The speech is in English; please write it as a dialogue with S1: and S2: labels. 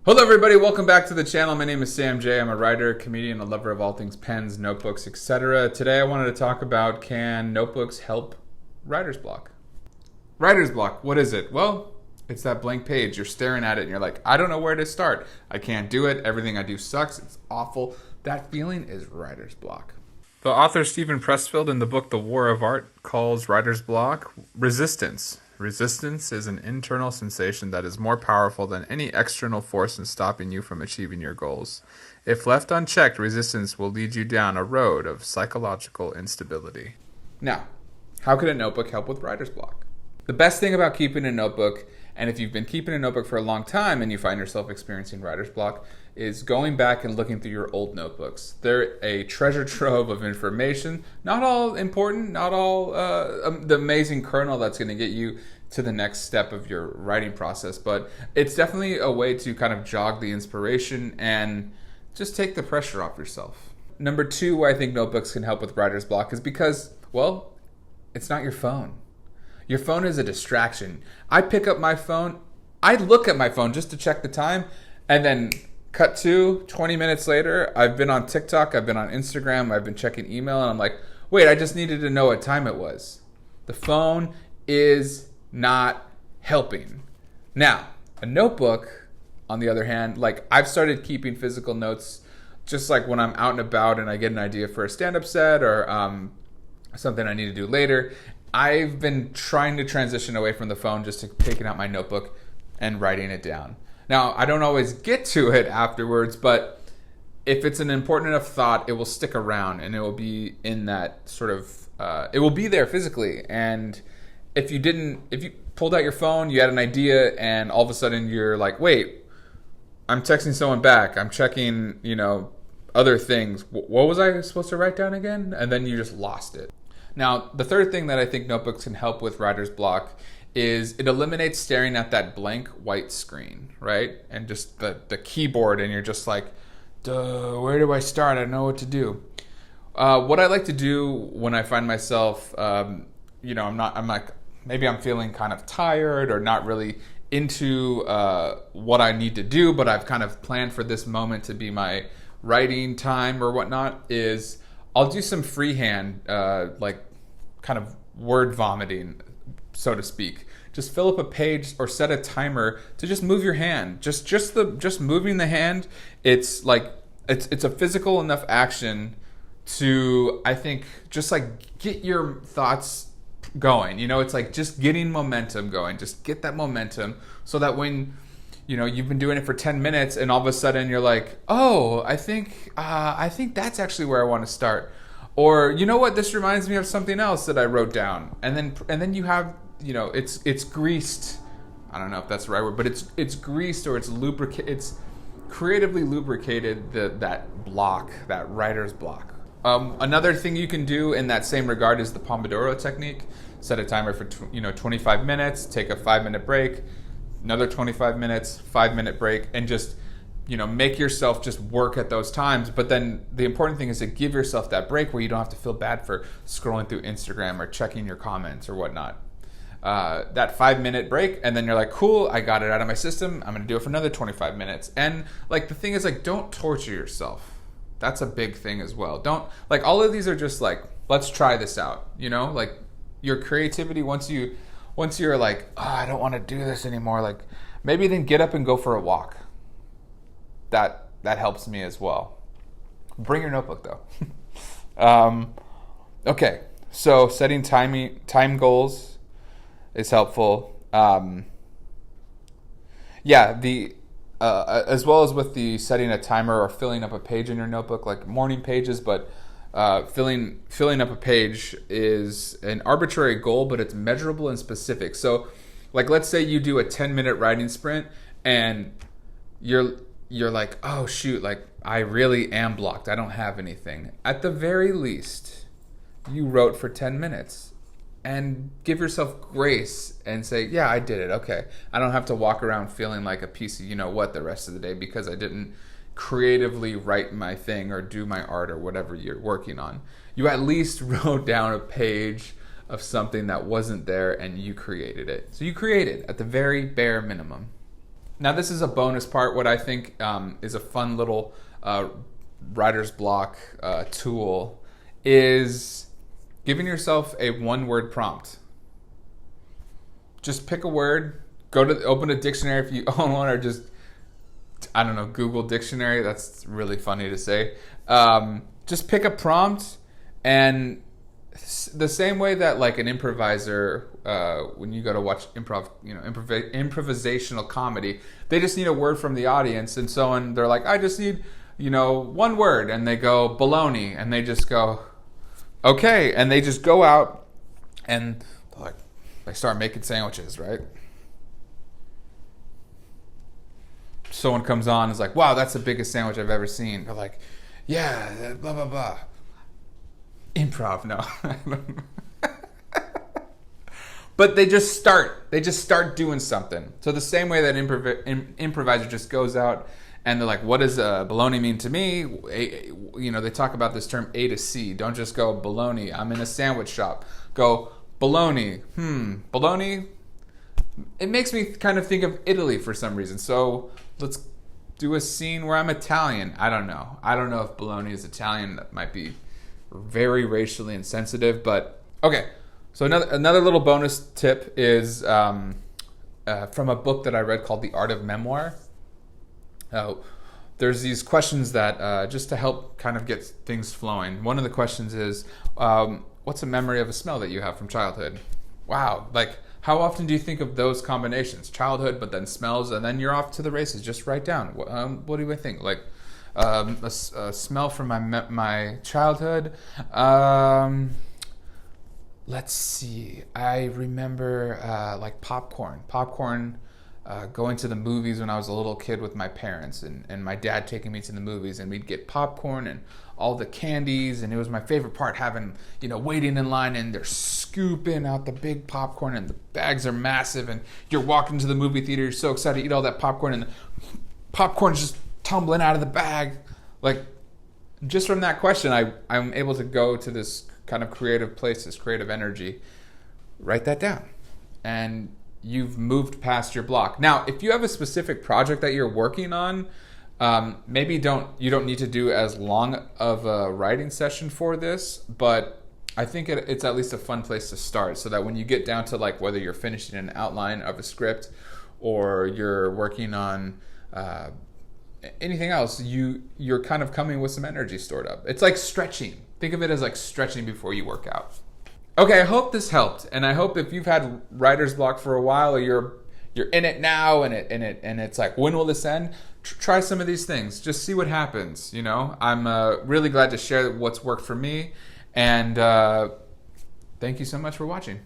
S1: Hello everybody, welcome back to the channel. My name is Sam J. I'm a writer, comedian, a lover of all things pens, notebooks, etc. Today I wanted to talk about, can notebooks help writer's block? Writer's block, what is it? Well, it's that blank page. You're staring at it and you're like, I don't know where to start. I can't do it. Everything I do sucks. It's awful. That feeling is writer's block. The author Stephen Pressfield in the book The War of Art calls writer's block resistance. Resistance is an internal sensation that is more powerful than any external force in stopping you from achieving your goals. If left unchecked, resistance will lead you down a road of psychological instability. Now, how can a notebook help with writer's block? The best thing about keeping a notebook, and if you've been keeping a notebook for a long time and you find yourself experiencing writer's block, is going back and looking through your old notebooks. They're a treasure trove of information, not all important, not all the amazing kernel that's going to get you to the next step of your writing process, but it's definitely a way to kind of jog the inspiration and just take the pressure off yourself. Number two, why I think notebooks can help with writer's block is because, well, it's not your phone. Your phone is a distraction. I pick up my phone, I look at my phone just to check the time, and then cut to 20 minutes later, I've been on TikTok, I've been on Instagram, I've been checking email, and I'm like, wait, I just needed to know what time it was. The phone is not helping. Now, a notebook, on the other hand, like I've started keeping physical notes just like when I'm out and about and I get an idea for a stand-up set or something I need to do later. I've been trying to transition away from the phone just to taking out my notebook and writing it down. Now, I don't always get to it afterwards, but if it's an important enough thought, it will stick around and it will be in that sort of, it will be there physically. And if you pulled out your phone, you had an idea, and all of a sudden you're like, wait, I'm texting someone back, I'm checking, other things. What was I supposed to write down again? And then you just lost it. Now, the third thing that I think notebooks can help with writer's block is it eliminates staring at that blank white screen, right? And just the keyboard, and you're just like, duh, where do I start? I don't know what to do. What I like to do when I find myself, maybe I'm feeling kind of tired or not really into what I need to do, but I've kind of planned for this moment to be my writing time or whatnot, is I'll do some freehand, kind of word vomiting, so to speak. Just fill up a page or set a timer to just move your hand. Just moving the hand. It's like it's a physical enough action to, I think, just like get your thoughts going. It's like just getting momentum going. Just get that momentum so that when you've been doing it for 10 minutes and all of a sudden you're like, oh, I think that's actually where I want to start. Or, you know what, this reminds me of something else that I wrote down. And then you have, it's greased. I don't know if that's the right word, but it's greased or it's lubricated. It's creatively lubricated that block, that writer's block. Another thing you can do in that same regard is the Pomodoro technique. Set a timer for 25 minutes, take a 5-minute break, another 25 minutes, 5-minute break, and just make yourself just work at those times. But then the important thing is to give yourself that break where you don't have to feel bad for scrolling through Instagram or checking your comments or whatnot. That 5-minute break, and then you're like, cool, I got it out of my system, I'm gonna do it for another 25 minutes. And like the thing is, like, don't torture yourself. That's a big thing as well. Don't, like, all of these are just like, let's try this out, like your creativity, once you're like, oh, I don't want to do this anymore, like maybe then get up and go for a walk. That helps me as well. Bring your notebook though. Okay, so setting time goals is helpful. As well as with the setting a timer or filling up a page in your notebook, like morning pages, but filling up a page is an arbitrary goal, but it's measurable and specific. So, like, let's say you do a 10-minute writing sprint, and you're like, oh shoot, like I really am blocked. I don't have anything. At the very least, you wrote for 10 minutes. And give yourself grace and say, yeah, I did it. Okay. I don't have to walk around feeling like a piece of the rest of the day because I didn't creatively write my thing or do my art or whatever you're working on. You at least wrote down a page of something that wasn't there and you created it. So you created at the very bare minimum. Now, this is a bonus part. What I think is a fun little writer's block tool is giving yourself a one-word prompt. Just pick a word, open a dictionary if you own one, or just, I don't know, Google Dictionary. That's really funny to say. Just pick a prompt, and the same way that like an improviser, when you go to watch improvisational comedy, they just need a word from the audience, and so on. They're like, I just need, one word, and they go baloney, and they just go, okay, and they just go out and like they start making sandwiches, right? Someone comes on and is like, wow, that's the biggest sandwich I've ever seen. They're like, yeah, blah blah blah. Improv, no. But they just start doing something. So the same way that improviser just goes out and they're like, what does baloney mean to me? They talk about this term A to C. Don't just go baloney, I'm in a sandwich shop. Go baloney. Baloney. It makes me kind of think of Italy for some reason. So let's do a scene where I'm Italian. I don't know if baloney is Italian. That might be very racially insensitive, but okay. So another little bonus tip is from a book that I read called The Art of Memoir. There's these questions that just to help kind of get things flowing. One of the questions is, what's a memory of a smell that you have from childhood? Wow, like how often do you think of those combinations? Childhood, but then smells, and then you're off to the races. Just write down. What do I think? Like a smell from my childhood. Let's see. I remember like popcorn. Going to the movies when I was a little kid with my parents, and my dad taking me to the movies, and we'd get popcorn and all the candies, and it was my favorite part, having, waiting in line, and they're scooping out the big popcorn, and the bags are massive, and you're walking to the movie theater, you're so excited to eat all that popcorn, and the popcorn's just tumbling out of the bag. Like, just from that question, I'm able to go to this kind of creative place, this creative energy. Write that down, and you've moved past your block. Now, if you have a specific project that you're working on, maybe you don't need to do as long of a writing session for this, but I think it's at least a fun place to start, so that when you get down to like whether you're finishing an outline of a script or you're working on anything else, you're kind of coming with some energy stored up. It's like stretching. Think of it as like stretching before you work out. Okay, I hope this helped, and I hope if you've had writer's block for a while, or you're in it now, and it's like, when will this end? Try some of these things. Just see what happens. I'm really glad to share what's worked for me, and thank you so much for watching.